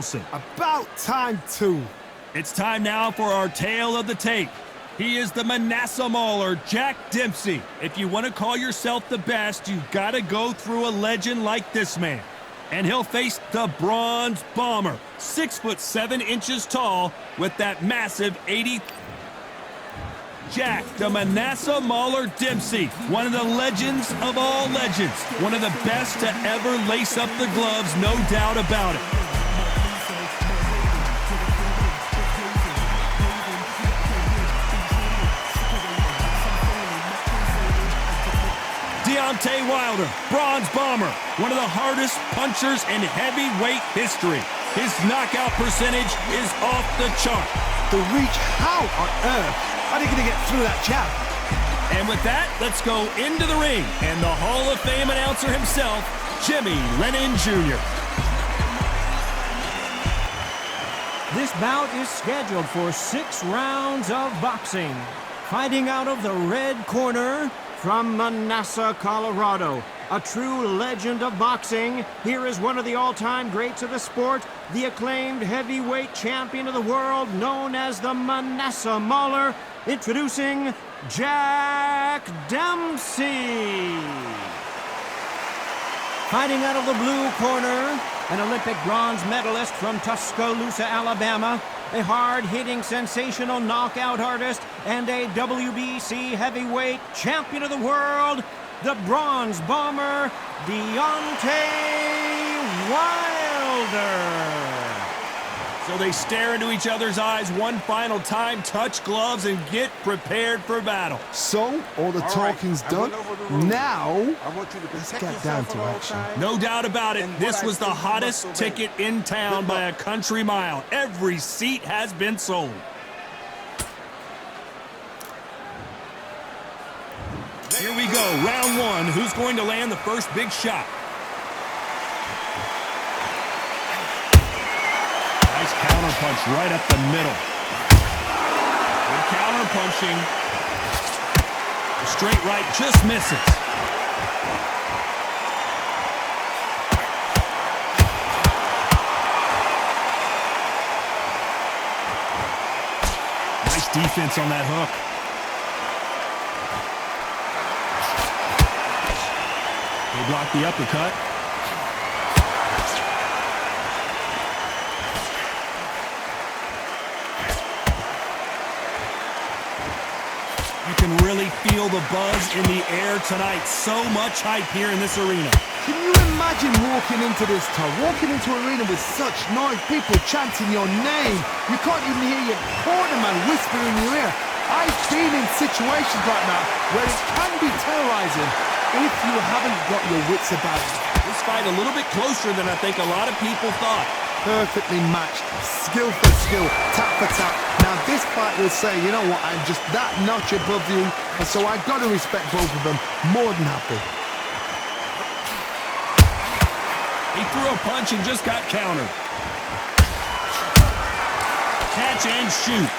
Nelson. About time, too. It's time now for our tale of the tape. He is the Manasseh Mauler, Jack Dempsey. If you want to call yourself the best, you've got to go through a legend like this man. And he'll face the Bronze Bomber, 6'7" tall, with that massive 80. Jack, the Manasseh Mauler Dempsey, one of the legends of all legends. One of the best to ever lace up the gloves, no doubt about it. Deontay Wilder, Bronze Bomber, one of the hardest punchers in heavyweight history. His knockout percentage is off the chart. The reach, how on earth are they going to get through that jab? And with that, let's go into the ring. And the Hall of Fame announcer himself, Jimmy Lennon Jr. This bout is scheduled for 6 rounds of boxing. Fighting out of the red corner, from Manasseh, Colorado, a true legend of boxing, here is one of the all-time greats of the sport, the acclaimed heavyweight champion of the world, known as the Manasseh Mauler, introducing Jack Dempsey. Fighting out of the blue corner, an Olympic bronze medalist from Tuscaloosa, Alabama, a hard-hitting, sensational knockout artist, and a WBC heavyweight champion of the world, the Bronze Bomber, Deontay Wilder. So they stare into each other's eyes one final time, touch gloves, and get prepared for battle. So, all the talking's done. Now, let's get down to action. No doubt about it, this was the hottest ticket in town by a country mile. Every seat has been sold. Here we go, round one. Who's going to land the first big shot? Nice counter punch right up the middle. Good counter punching. The straight right just misses. Nice defense on that hook. They block the uppercut. You can really feel the buzz in the air tonight. So much hype here in this arena. Can you imagine walking into this town, walking into an arena with such noise, people chanting your name? You can't even hear your cornerman whisper in your ear. I've been in situations like that where it can be terrorizing if you haven't got your wits about you. This fight a little bit closer than I think a lot of people thought. Perfectly matched, skill for skill, tap for tap. Now this fight will say, you know what, I'm just that notch above you, and so I've got to respect both of them. More than happy. He threw a punch and just got countered. Catch and shoot.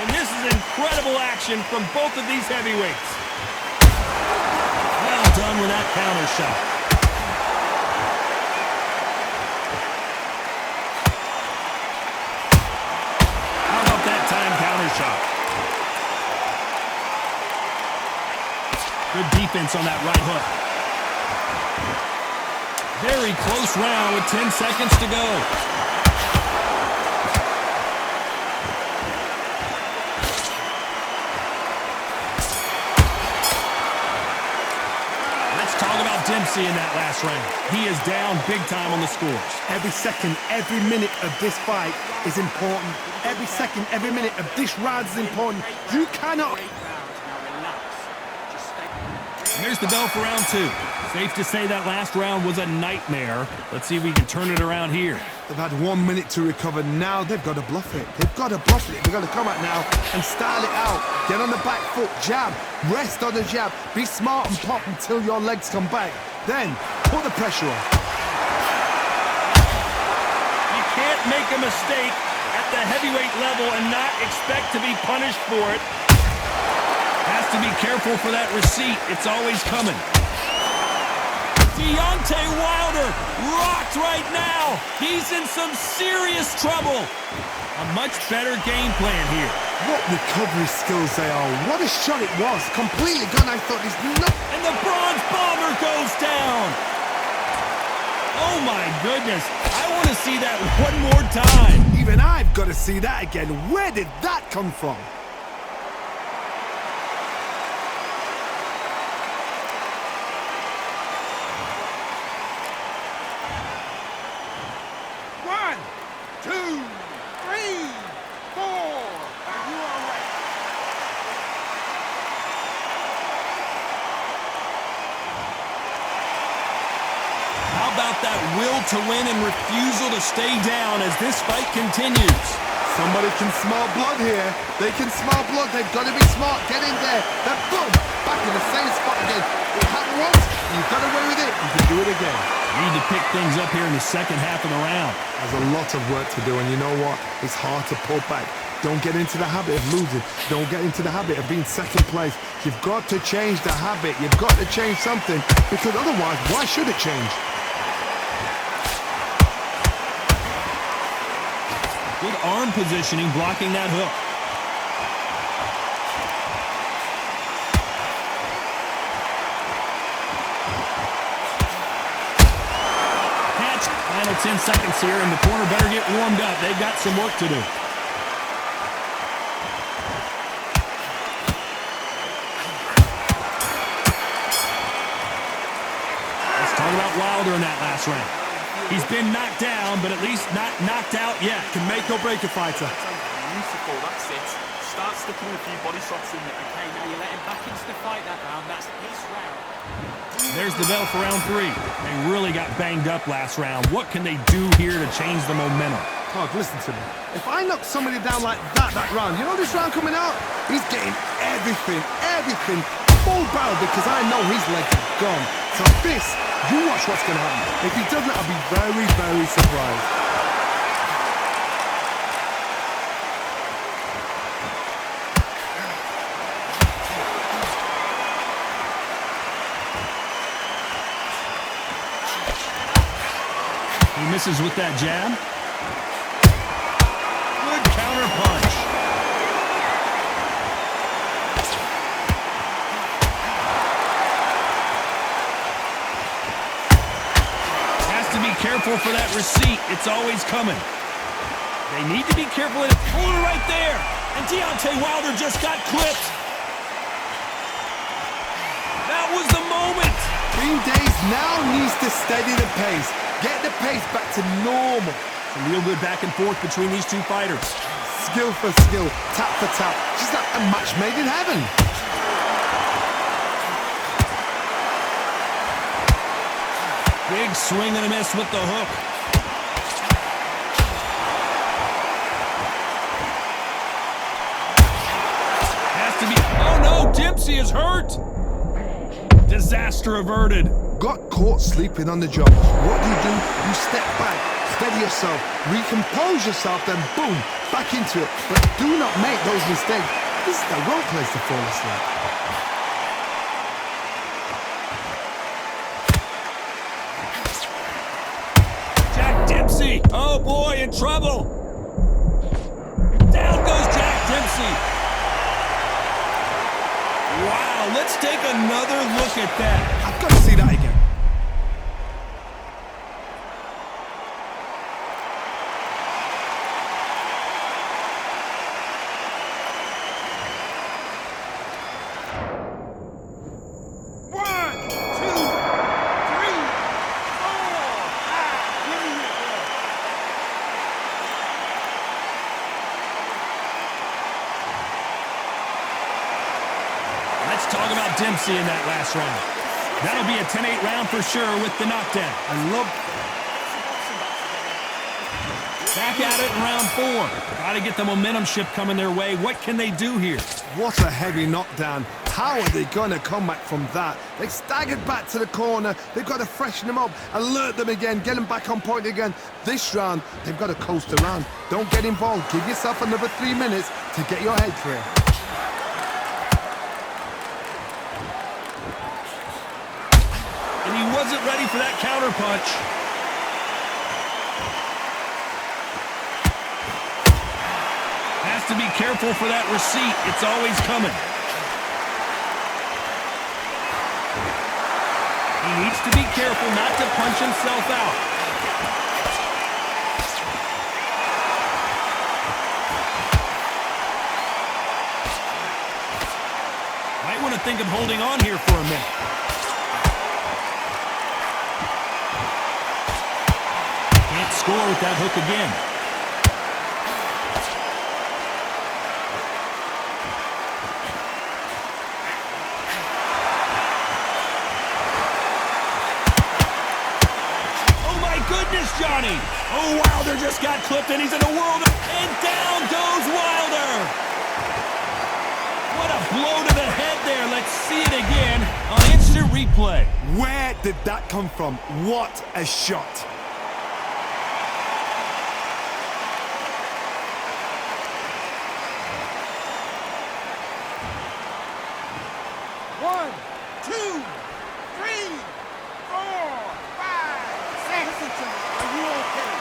And this is incredible action from both of these heavyweights. Well done with that counter shot. How about that time counter shot? Good defense on that right hook. Very close round with 10 seconds to go. Dempsey in that last round. He is down big time on the scores. Every second, every minute of this fight is important. Every second, every minute of this round is important. You cannot... And there's the bell for round two. Safe to say that last round was a nightmare. Let's see if we can turn it around here. They've had 1 minute to recover. Now they've got to bluff it. They've got to bluff it. They've got to come out now and style it out. Get on the back foot, jab, rest on the jab. Be smart and pop until your legs come back. Then put the pressure on. You can't make a mistake at the heavyweight level and not expect to be punished for it. Has to be careful for that receipt. It's always coming. Deontay Wilder rocked right now. He's in some serious trouble. A much better game plan here. What recovery skills they are. What a shot it was. Completely gone. I thought he's not. And the bronze bomber goes down. Oh my goodness. I want to see that one more time. Even I've got to see that again. Where did that come from? One, two, three, four. And you are ready. How about that will to win and refusal to stay down as this fight continues? Somebody can smell blood here. They can smell blood. They've got to be smart. Get in there. Then boom, back in the same spot again. It happened once. You got away with it. You can do it again. Need to pick things up here in the second half of the round. There's a lot of work to do, and you know what? It's hard to pull back. Don't get into the habit of losing. Don't get into the habit of being second place. You've got to change the habit. You've got to change something, because otherwise, why should it change? Good arm positioning, blocking that hook. Catch. Final 10 seconds here, and the corner better get warmed up. They've got some work to do. Let's talk about Wilder in that last round. He's been knocked down, but at least not knocked out yet. Can make or break a fighter. Beautiful, that's it. Start sticking a few body shots in there. Okay, now you let him back into the fight that round. That's his round. There's the bell for round 3. They really got banged up last round. What can they do here to change the momentum? Park, listen to me. If I knock somebody down like that round, you know this round coming out? He's getting everything, full barrel, because I know his legs are gone. So this, you watch what's going to happen. If he doesn't, I'll be very, very surprised. He misses with that jab. Good counter punch. Has to be careful for that receipt. It's always coming. They need to be careful. It's pulling right there. And Deontay Wilder just got clipped. That was the moment. Green Days now needs to steady the pace. Get the pace back to normal. Some real good back and forth between these two fighters. Skill for skill, tap for tap. She's like a match made in heaven. Big swing and a miss with the hook. Has to be... Oh no, Dempsey is hurt. Disaster averted. Got caught sleeping on the job. What do? You step back, steady yourself, recompose yourself, then boom, back into it. But do not make those mistakes. This is the wrong place to fall asleep. Jack Dempsey. Oh boy, in trouble. Down goes Jack Dempsey. Wow, let's take another look at that. I've got to see that again. Talk about Dempsey in that last round. That'll be a 10-8 round for sure with the knockdown. I love... Back at it in round 4. Got to get the momentum shift coming their way. What can they do here? What a heavy knockdown. How are they going to come back from that? They staggered back to the corner. They've got to freshen them up, alert them again, get them back on point again. This round, they've got to coast around. Don't get involved. Give yourself another 3 minutes to get your head clear. And he wasn't ready for that counter punch. Has to be careful for that receipt. It's always coming. He needs to be careful not to punch himself out. Might want to think of holding on here for a minute. Can't score with that hook again. Goodness, Johnny. Oh, Wilder just got clipped, and he's in a world of... And down goes Wilder. What a blow to the head there. Let's see it again on instant replay. Where did that come from? What a shot. One, two, three, four, five, six. Are you okay?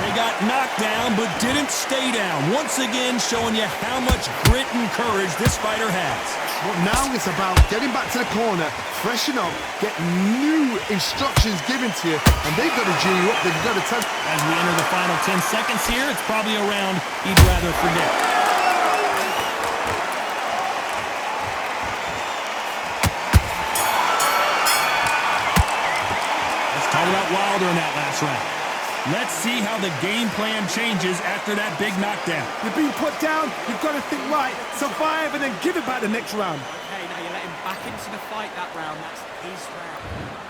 They got knocked down, but didn't stay down. Once again, showing you how much grit and courage this fighter has. Well, now it's about getting back to the corner, freshen up, get new instructions given to you, and they've got to G you up. They've got to tell. As we enter the final 10 seconds here, it's probably a round he'd rather forget. Let's talk about Wilder in that last round. Let's see how the game plan changes after that big knockdown. You're being put down, you've got to think right, survive, and then give it back the next round. Okay, now you let him back into the fight that round. That's his round.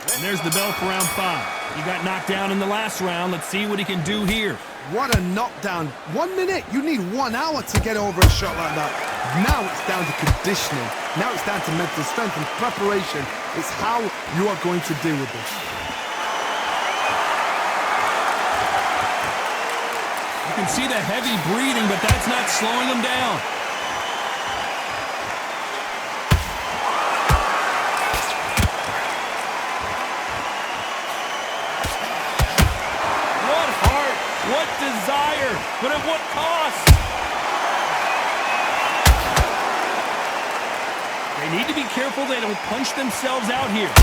And there's the bell for round 5. He got knocked down in the last round. Let's see what he can do here. What a knockdown. 1 minute, you need 1 hour to get over a shot like that. Now it's down to conditioning. Now it's down to mental strength and preparation. It's how you are going to deal with this. You can see the heavy breathing, but that's not slowing him down. What heart, what desire, but at what cost? They need to be careful they don't punch themselves out here.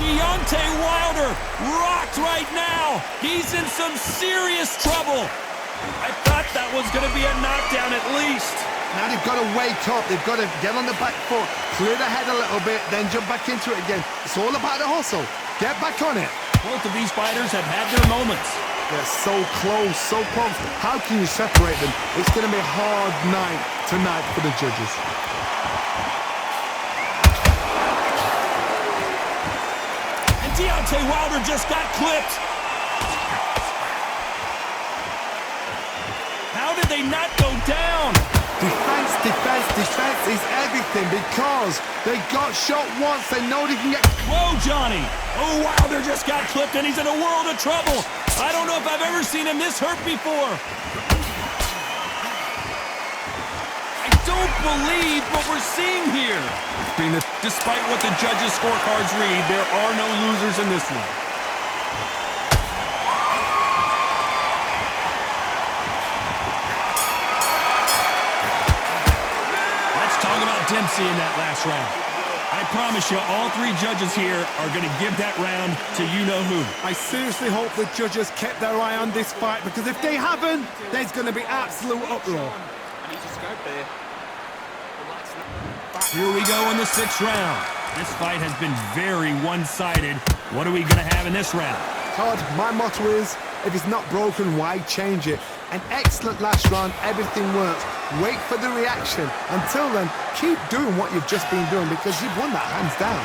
Deontay Wilder rocked right now. He's in some serious trouble. I thought that was going to be a knockdown at least. Now they've got to wake up. They've got to get on the back foot, clear the head a little bit, then jump back into it again. It's all about the hustle. Get back on it. Both of these fighters have had their moments. They're so close, so close. How can you separate them? It's going to be a hard night tonight for the judges. Deontay Wilder just got clipped. How did they not go down? Defense, defense, defense is everything because they got shot once. They know they can get... Whoa, Johnny. Oh, Wilder just got clipped and he's in a world of trouble. I don't know if I've ever seen him this hurt before. I don't believe what we're seeing here. Despite what the judges' scorecards read, there are no losers in this one. Let's talk about Dempsey in that last round. I promise you, all 3 judges here are going to give that round to you-know-who. I seriously hope the judges kept their eye on this fight because if they haven't, there's going to be absolute uproar. I need to scope there. Here we go in the 6th round. This fight has been very one-sided. What are we going to have in this round? Todd, my motto is, if it's not broken, why change it? An excellent last round, everything works. Wait for the reaction. Until then, keep doing what you've just been doing because you've won that hands down.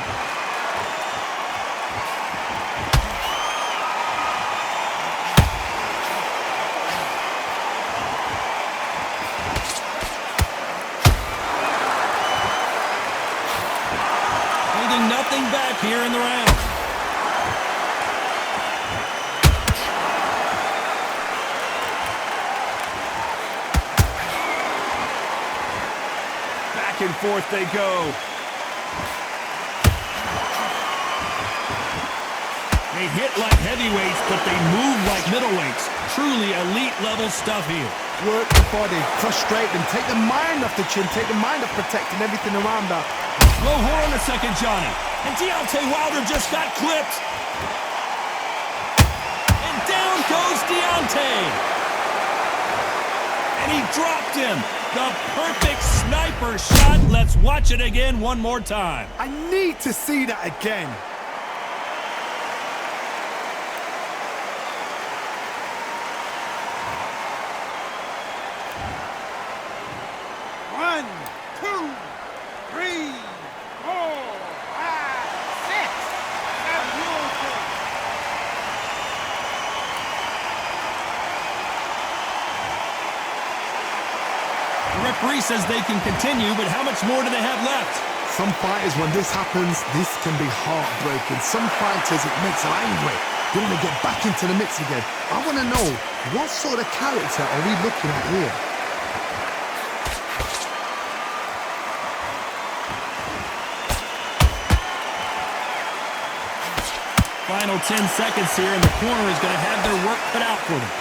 Nothing back here in the round. Back and forth they go. They hit like heavyweights, but they move like middleweights. Truly elite-level stuff here. Work the body, frustrate them, take the mind off the chin, take the mind off protecting everything around that. Slow horn a second, Johnny. And Deontay Wilder just got clipped. And down goes Deontay. And he dropped him. The perfect sniper shot. Let's watch it again one more time. I need to see that again. One, two, three, four, five, six, seven, The referee says they can continue, but how much more do they have left? Some fighters, when this happens, this can be heartbreaking. Some fighters, it makes them angry. They want to get back into the mix again. I want to know, what sort of character are we looking at here? Final 10 seconds here, and the corner is going to have their work cut out for them.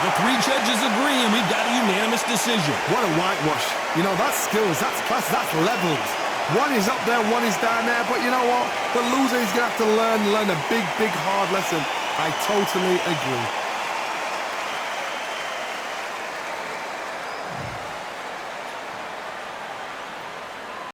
The three judges agree, and we've got a unanimous decision. What a whitewash. You know, that's skills, that's class, that's levels. One is up there, one is down there, but you know what? The loser is going to have to learn a big, hard lesson. I totally agree.